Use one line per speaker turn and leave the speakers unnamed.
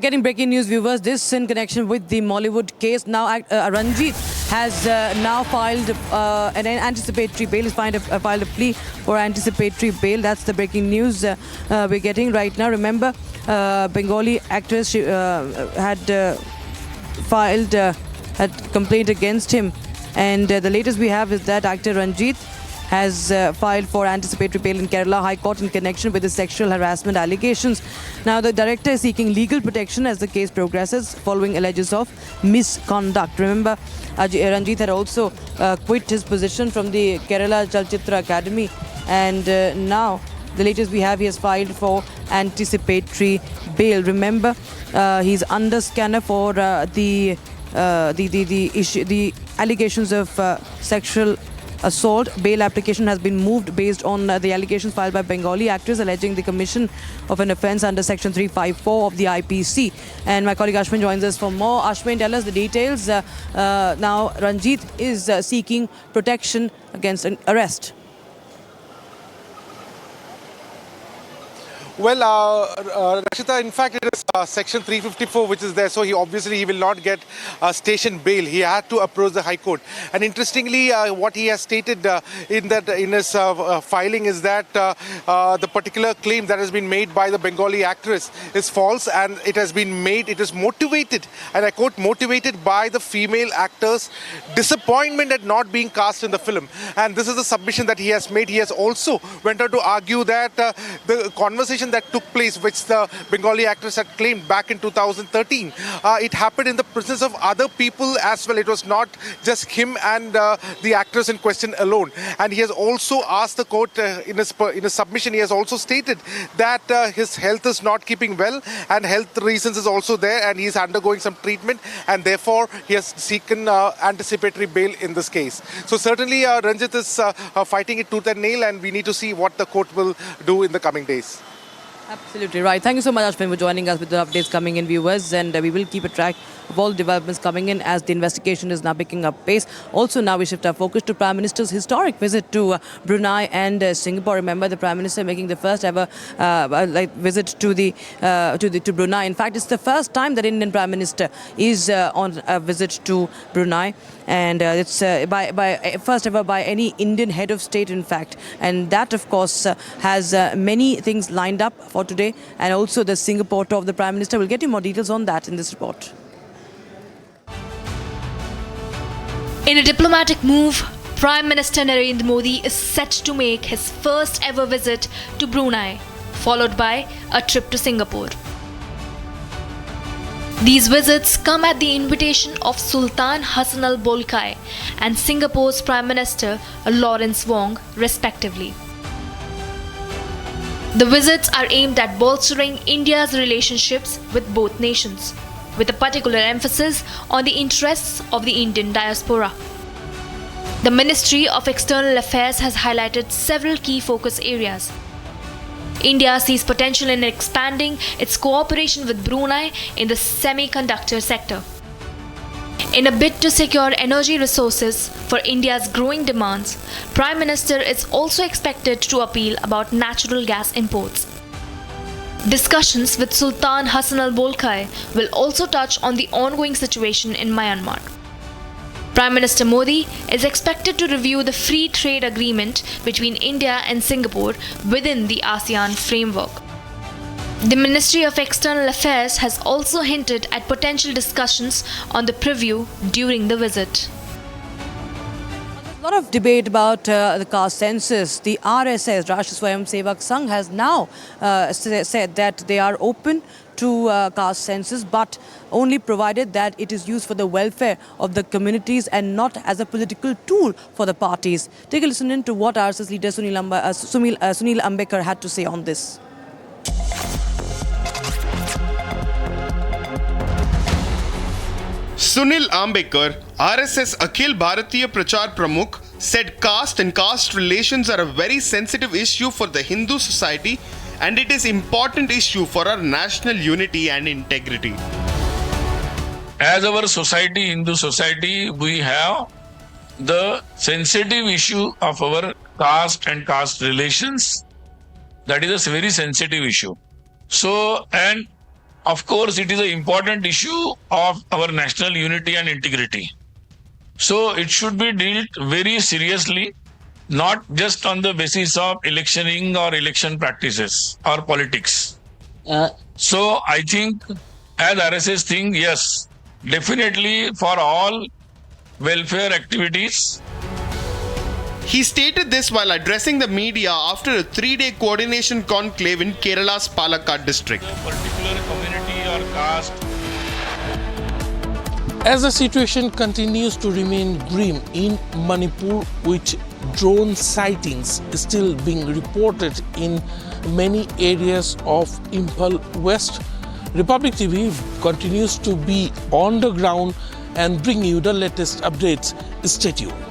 Getting breaking news, viewers. This in connection with the Mollywood case. Now, Ranjith has now filed an anticipatory bail. He's filed a plea for anticipatory bail. That's the breaking news we're getting right now. Remember, Bengali actress had filed had complaint against him, and the latest we have is that actor Ranjith has filed for anticipatory bail in Kerala High Court in connection with the sexual harassment allegations. Now, the director is seeking legal protection as the case progresses following allegations of misconduct. Remember, Ranjith had also quit his position from the Kerala Chalchitra Academy, and now the latest we have, he has filed for anticipatory bail. Remember, he's under scanner for the allegations of sexual assault. Bail application has been moved based on the allegations filed by Bengali actress alleging the commission of an offence under section 354 of the IPC. And my colleague Ashwin joins us for more. Ashwin, tell us the details. Now Ranjith is seeking protection against an arrest.
Well, Rashita, in fact, it is section 354 which is there, so he will not get station bail. He had to approach the High Court. And interestingly, what he has stated in his filing is that the particular claim that has been made by the Bengali actress is false, and it is motivated, and I quote, motivated by the female actor's disappointment at not being cast in the film. And this is the submission that he has made. He has also went on to argue that the conversation that took place, which the Bengali actress had claimed back in 2013, it happened in the presence of other people as well. It was not just him and the actress in question alone. And he has also asked the court in his submission, he has also stated that his health is not keeping well, and health reasons is also there, and he is undergoing some treatment, and therefore he has seeken anticipatory bail in this case. So certainly Ranjith is fighting it tooth and nail, and we need to see what the court will do in the coming days.
Absolutely right. Thank you so much, Ashwin, for joining us with the updates coming in, viewers. And we will keep a track of all developments coming in as the investigation is now picking up pace. Also, now we shift our focus to Prime Minister's historic visit to Brunei and Singapore. Remember, the Prime Minister making the first ever visit to Brunei. In fact, it's the first time that Indian Prime Minister is on a visit to Brunei. And it's first ever by any Indian head of state, in fact. And that, of course, has many things lined up for today. And also the Singapore tour of the Prime Minister. We'll get you more details on that in this report.
In a diplomatic move, Prime Minister Narendra Modi is set to make his first ever visit to Brunei, followed by a trip to Singapore. These visits come at the invitation of Sultan Hassan Al Bolkiah and Singapore's Prime Minister Lawrence Wong, respectively. The visits are aimed at bolstering India's relationships with both nations, with a particular emphasis on the interests of the Indian diaspora. The Ministry of External Affairs has highlighted several key focus areas. India sees potential in expanding its cooperation with Brunei in the semiconductor sector. In a bid to secure energy resources for India's growing demands, Prime Minister is also expected to appeal about natural gas imports. Discussions with Sultan Hassan Al Bolkiah will also touch on the ongoing situation in Myanmar. Prime Minister Modi is expected to review the free trade agreement between India and Singapore within the ASEAN framework. The Ministry of External Affairs has also hinted at potential discussions on the preview during the visit.
A lot of debate about the caste census. The RSS, Rashtriya Swayam Sevak Sangh, has now said that they are open to caste census, but only provided that it is used for the welfare of the communities and not as a political tool for the parties. Take a listen in to what RSS leader Sunil Ambekar had to say on this.
Sunil Ambekar, RSS Akhil Bharatiya Prachar Pramukh, said caste and caste relations are a very sensitive issue for the Hindu society, and it is an important issue for our national unity and integrity.
As our society, Hindu society, we have the sensitive issue of our caste and caste relations. That is a very sensitive issue. So, and of course, it is an important issue of our national unity and integrity. So it should be dealt very seriously, not just on the basis of electioning or election practices or politics. So I think as RSS think, yes, definitely for all welfare activities.
He stated this while addressing the media after a 3-day coordination conclave in Kerala's Palakkad district.
Particular community or caste.
As the situation continues to remain grim in Manipur, with drone sightings still being reported in many areas of Imphal West, Republic TV continues to be on the ground and bring you the latest updates. Stay tuned.